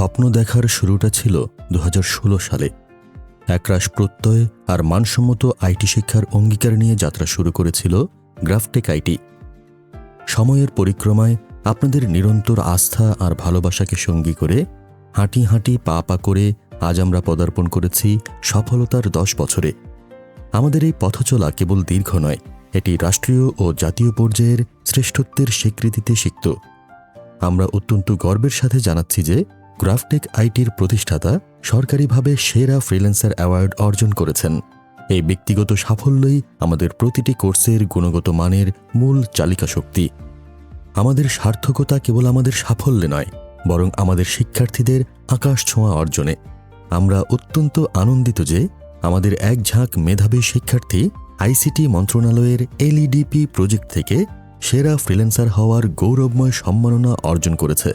স্বপ্ন দেখার শুরুটা ছিল 2016 সালে। একরাশ প্রত্যয় আর মানসম্মত আইটি শিক্ষার অঙ্গীকার নিয়ে যাত্রা শুরু করেছিল গ্রাফটেক আইটি। সময়ের পরিক্রমায় আপনাদের নিরন্তর আস্থা আর ভালোবাসাকে সঙ্গী করে হাঁটি হাঁটি পা পা করে আজ আমরা পদার্পণ করেছি সফলতার 10 বছরে। আমাদের এই পথচলা কেবল দীর্ঘ নয়, এটি রাষ্ট্রীয় ও জাতীয় পর্যায়ের শ্রেষ্ঠত্বের স্বীকৃতিতে সিক্ত। আমরা অত্যন্ত গর্বের সাথে জানাচ্ছি যে গ্রাফটেক আইটির প্রতিষ্ঠাতা সরকারিভাবে সেরা ফ্রিল্যান্সার অ্যাওয়ার্ড অর্জন করেছেন। এই ব্যক্তিগত সাফল্যই আমাদের প্রতিটি কোর্সের গুণগত মানের মূল চালিকা শক্তি। আমাদের সার্থকতা কেবল আমাদের সাফল্যে নয়, বরং আমাদের শিক্ষার্থীদের আকাশ ছোঁয়া অর্জনে। আমরা অত্যন্ত আনন্দিত যে আমাদের এক ঝাঁক মেধাবী শিক্ষার্থী আইসিটি মন্ত্রণালয়ের এলইডিপি প্রজেক্ট থেকে সেরা ফ্রিল্যান্সার হওয়ার গৌরবময় সম্মাননা অর্জন করেছে।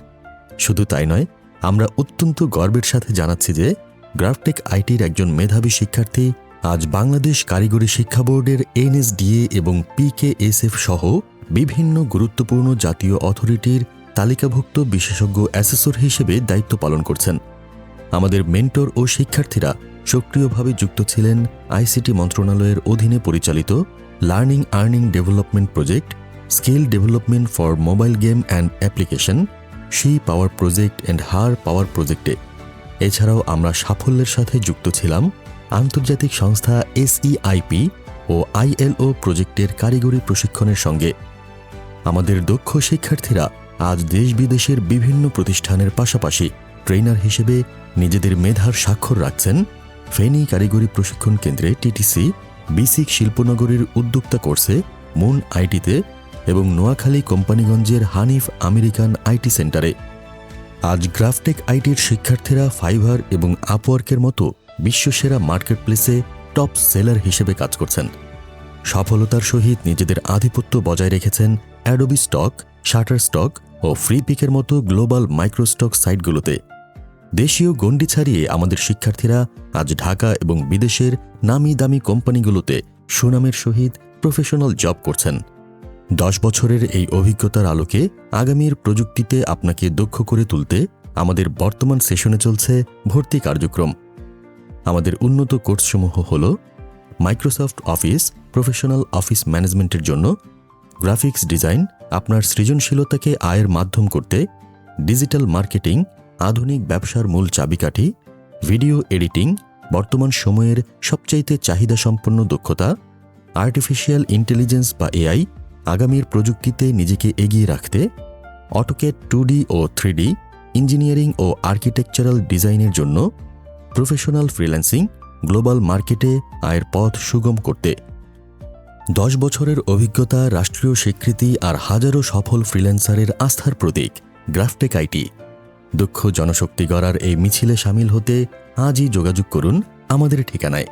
শুধু তাই নয়, আমরা অত্যন্ত গর্বের সাথে জানাচ্ছি যে গ্রাফটেক আইটির একজন মেধাবী শিক্ষার্থী আজ বাংলাদেশ কারিগরি শিক্ষা বোর্ডের এনএসডিএ এবং পিকেএসএফ সহ বিভিন্ন গুরুত্বপূর্ণ জাতীয় অথরিটির তালিকাভুক্ত বিশেষজ্ঞ অ্যাসেসর হিসেবে দায়িত্ব পালন করছেন। আমাদের মেন্টর ও শিক্ষার্থীরা সক্রিয়ভাবে যুক্ত ছিলেন আইসিটি মন্ত্রণালয়ের অধীনে পরিচালিত learning earning development project, skill development for mobile game and application, she power project and her power প্রজেক্টে। এছাড়াও আমরা সাফল্যের সাথে যুক্ত ছিলাম আন্তর্জাতিক সংস্থা এসইআইপি ও আইএলও প্রজেক্টের কারিগরি প্রশিক্ষণের সঙ্গে। আমাদের দক্ষ শিক্ষার্থীরা আজ দেশ বিদেশের বিভিন্ন প্রতিষ্ঠানের পাশাপাশি ট্রেনার হিসেবে নিজেদের মেধার স্বাক্ষর রাখছেন ফেনী কারিগরি প্রশিক্ষণ কেন্দ্রে টিটিসি, বিসিক শিল্পনগরীর উদ্যোক্তা কোর্সে মুন আইটিতে এবং নোয়াখালী কোম্পানিগঞ্জের হানিফ আমেরিকান আইটি সেন্টারে। আজ গ্রাফটেক আইটির শিক্ষার্থীরা ফাইভার এবং আপওয়ার্কের মতো বিশ্বসেরা মার্কেটপ্লেসে টপ সেলার হিসেবে কাজ করছেন। সফলতার সহিত নিজেদের আধিপত্য বজায় রেখেছেন অ্যাডোবি স্টক, শাটারস্টক ও ফ্রিপিকের মতো গ্লোবাল মাইক্রোস্টক সাইটগুলোতে। দেশীয় গণ্ডি ছাড়িয়ে আমাদের শিক্ষার্থীরা আজ ঢাকা এবং বিদেশের নামি দামি কোম্পানিগুলোতে সুনামের সহিত প্রফেশনাল জব করছেন। 10 বছরের এই অভিজ্ঞতার আলোকে আগামীর প্রযুক্তিতে আপনাকে দক্ষ করে তুলতে আমাদের বর্তমান সেশনে চলছে ভর্তি কার্যক্রম। আমাদের উন্নত কোর্সসমূহ হল মাইক্রোসফট অফিস প্রফেশনাল অফিস ম্যানেজমেন্টের জন্য, গ্রাফিক্স ডিজাইন আপনার সৃজনশীলতাকে আয়ের মাধ্যম করতে, ডিজিটাল মার্কেটিং আধুনিক ব্যবসার মূল চাবিকাঠি, ভিডিও এডিটিং বর্তমান সময়ের সবচাইতে চাহিদাসম্পন্ন দক্ষতা, আর্টিফিশিয়াল ইন্টেলিজেন্স বা এআই আগামীর প্রযুক্তিতে নিজেকে এগিয়ে রাখতে, অটোক্যাড 2D ও 3D ইঞ্জিনিয়ারিং ও আর্কিটেকচারাল ডিজাইনের জন্য, প্রফেশনাল ফ্রিল্যান্সিং গ্লোবাল মার্কেটে আয়ের পথ সুগম করতে। 10 বছরের অভিজ্ঞতা, রাষ্ট্রীয় স্বীকৃতি আর হাজারো সফল ফ্রিল্যান্সারের আস্থার প্রতীক গ্রাফটেক আইটি। দক্ষ জনশক্তি গড়ার এই মিছিলে সামিল হতে আজই যোগাযোগ করুন আমাদের ঠিকানায়।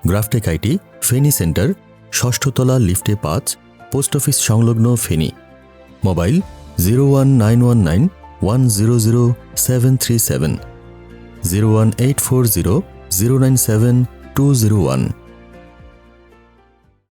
গ্রাফটেক আইটি, ফেনী সেন্টার, 6ষ্ঠ তলা, লিফটে 5, পোস্ট অফিস সংলগ্ন, ফেনী। মোবাইল 01991000737, 01840097201।